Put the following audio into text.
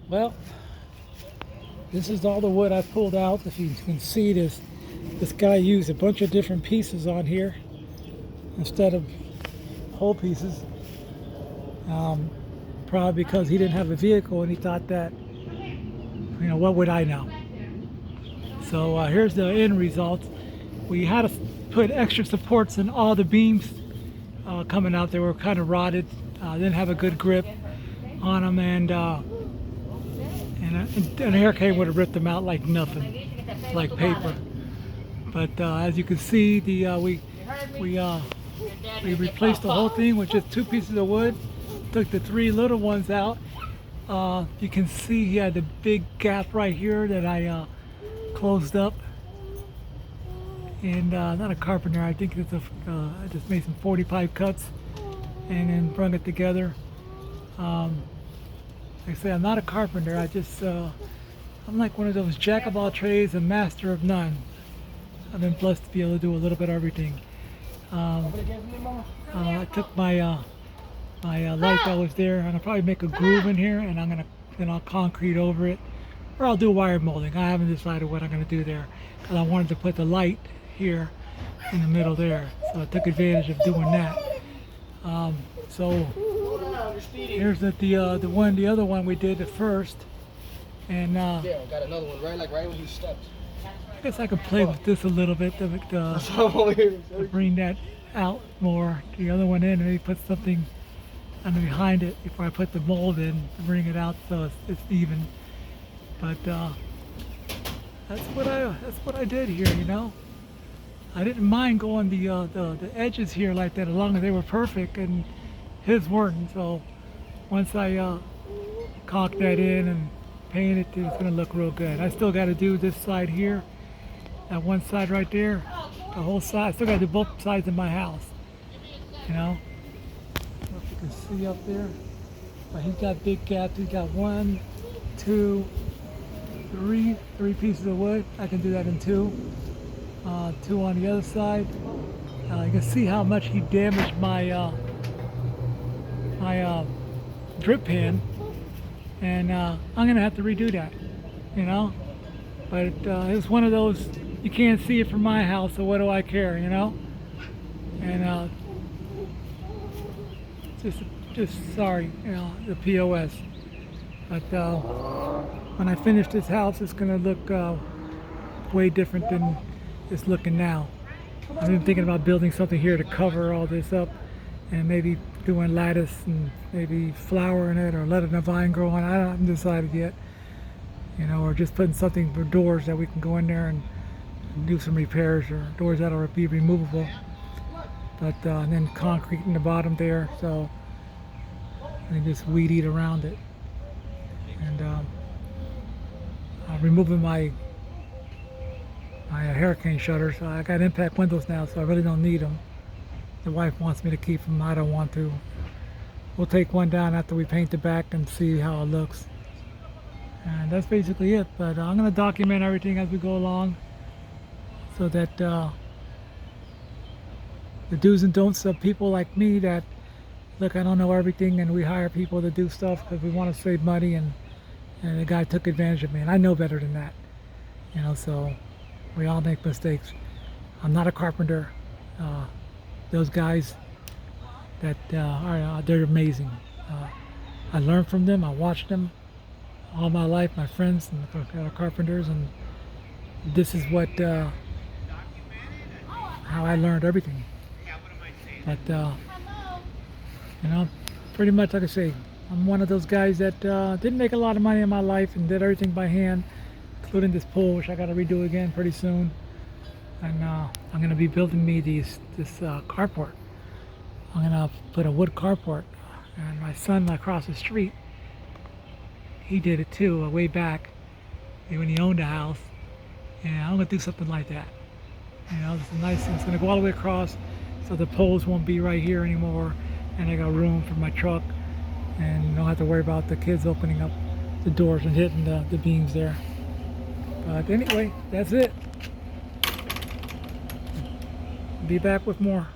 Well, this is all the wood I pulled out. If you can see this guy used a bunch of different pieces on here instead of whole pieces. Probably because he didn't have a vehicle and he thought that, what would I know? So here's the end result. We had to put extra supports in all the beams coming out. They were kind of rotted, didn't have a good grip on them, and a hurricane would have ripped them out like nothing, like paper. But as you can see, we replaced the whole thing with just 2 pieces of wood. Took the 3 little ones out. You can see he had the big gap right here that I closed up. And not a carpenter, I think it's I just made some 45 cuts and then brung it together. Like I say, I'm not a carpenter. I'm like one of those jack of all trades and master of none. I've been blessed to be able to do a little bit of everything. I took my light that was there, and I'll probably make a groove in here, and I'll concrete over it, or I'll do wire molding. I haven't decided what I'm gonna do there, because I wanted to put the light here in the middle there, so I took advantage of doing that. So here's the other one we did at first, and yeah, got another one right when he stepped. I guess I could play with this a little bit to bring that out more. The other one in, and maybe put something under behind it before I put the mold in to bring it out so it's even. But that's what I did here, I didn't mind going the edges here like that, as long as they were perfect, and his weren't. So once I caulk that in and paint it, it's gonna look real good. I still got to do this side here, that one side right there, the whole side. I still got to do both sides of my house, I don't know if you can see up there, but he's got big gaps. He's got 1, 2, 3 pieces of wood. I can do that in 2. 2 on the other side. You can see how much he damaged my drip pan, and I'm gonna have to redo that, But it's one of those, you can't see it from my house, so what do I care, And just sorry, the POS. But when I finish this house, it's gonna look way different than it's looking now. I've been thinking about building something here to cover all this up, and maybe doing lattice and maybe flower in it, or letting a vine grow on. I haven't decided yet, or just putting something for doors that we can go in there and do some repairs, or doors that'll be removable. But and then concrete in the bottom there, so and just weed eat around it. And I'm removing my hurricane shutters. I got impact windows now, so I really don't need them. The wife wants me to keep them. I don't want to. We'll take one down after we paint the back and see how it looks. And that's basically it. But I'm going to document everything as we go along, so that the do's and don'ts of people like me that, look, I don't know everything, and we hire people to do stuff because we want to save money, and the guy took advantage of me, and I know better than that. So we all make mistakes. I'm not a carpenter. Those guys that they're amazing. I learned from them. I watched them all my life. My friends and carpenters, and this is what how I learned everything. But pretty much like I say, I'm one of those guys that didn't make a lot of money in my life and did everything by hand, including this pool, which I got to redo again pretty soon. And I'm going to be building me this carport. I'm going to put a wood carport. And my son across the street, he did it too, way back when he owned a house. And I'm going to do something like that. It's a nice thing. It's going to go all the way across, so the poles won't be right here anymore. And I got room for my truck, and don't have to worry about the kids opening up the doors and hitting the beams there. But anyway, that's it. Be back with more.